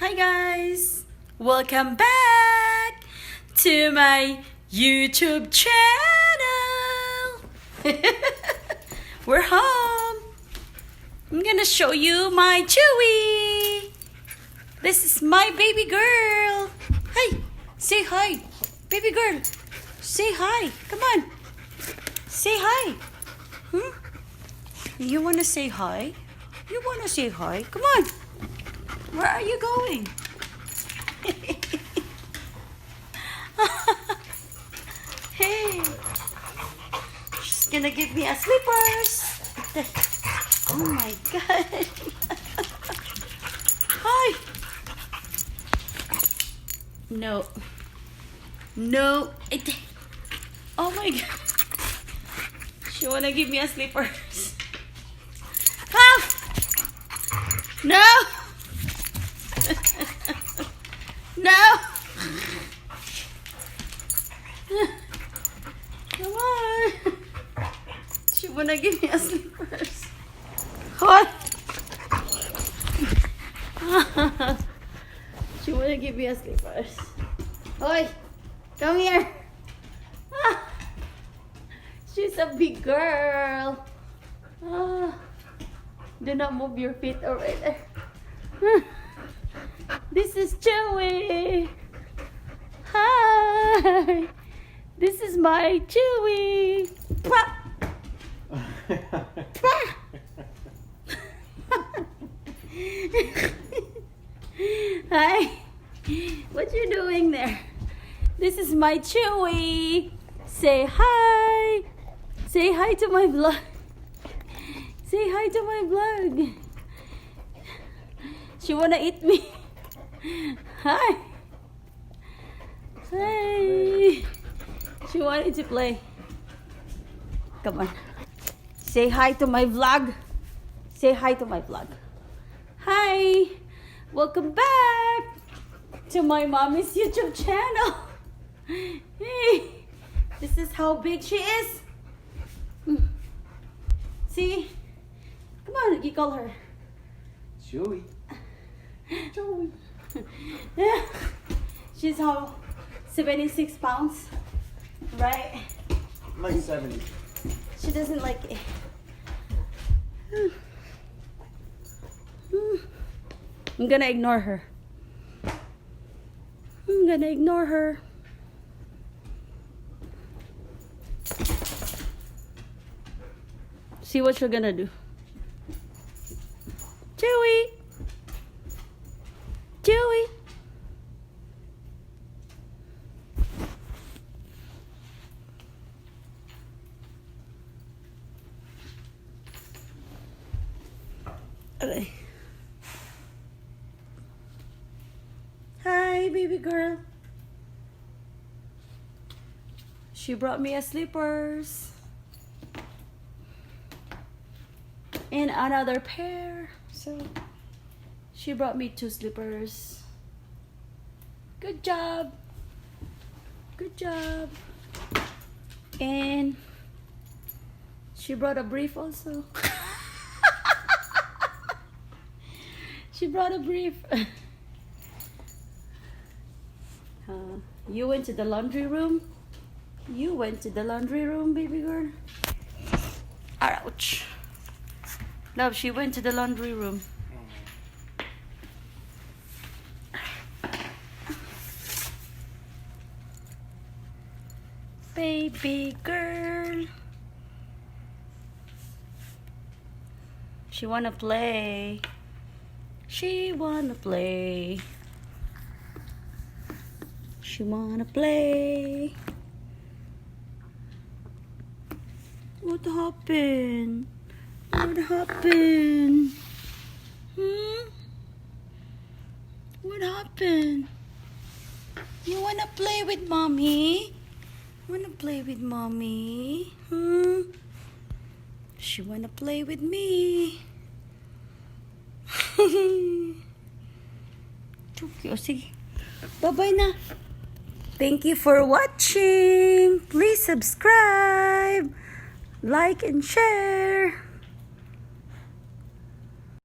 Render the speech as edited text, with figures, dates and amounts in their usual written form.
Hi guys! Welcome back to my YouTube channel! We're home! I'm gonna show you my Chewie! This is my baby girl! Hi! Say hi! Baby girl! Say hi! Come on! Say hi! You wanna say hi? You wanna say hi? Come on! Where are you going? Hey! She's gonna give me a slippers! Oh my god! Hi! No. No! Oh my god! She wanna give me a slippers. Ah! No! No! Come on! She wanna give me a slippers. What? She wanna give me a slippers. Oi! Come here! She's a big girl. Do not move your feet over there. This is Chewie. Hi. This is my Chewie. Hi. What you doing there? This is my Chewie. Say hi. Say hi to my vlog. Say hi to my vlog. She wanna eat me. Hi. Hi. She wanted to play. Come on. Say hi to my vlog. Say hi to my vlog. Hi. Welcome back to my mommy's YouTube channel. Hey. This is how big she is. See? Come on, you call her. Chewie. Chewie. Yeah. She's how 76 pounds, right? Like 70. She doesn't like it. I'm gonna ignore her. I'm gonna ignore her. See what you're gonna do. Chewie! Chewie! Okay. Hi, baby girl. She brought me a slippers. And another pair. So she brought me 2 slippers. Good job. Good job. And she brought a brief also. She brought a brief. You went to the laundry room? You went to the laundry room, baby girl? Ouch. No, she went to the laundry room. Baby girl. She wanna play. She wanna play. She wanna play. What happened? What happened? What happened? You wanna play with mommy? Wanna play with mommy? She wanna play with me. Sige. Bye-bye na. Thank you for watching. Please subscribe, like, and share.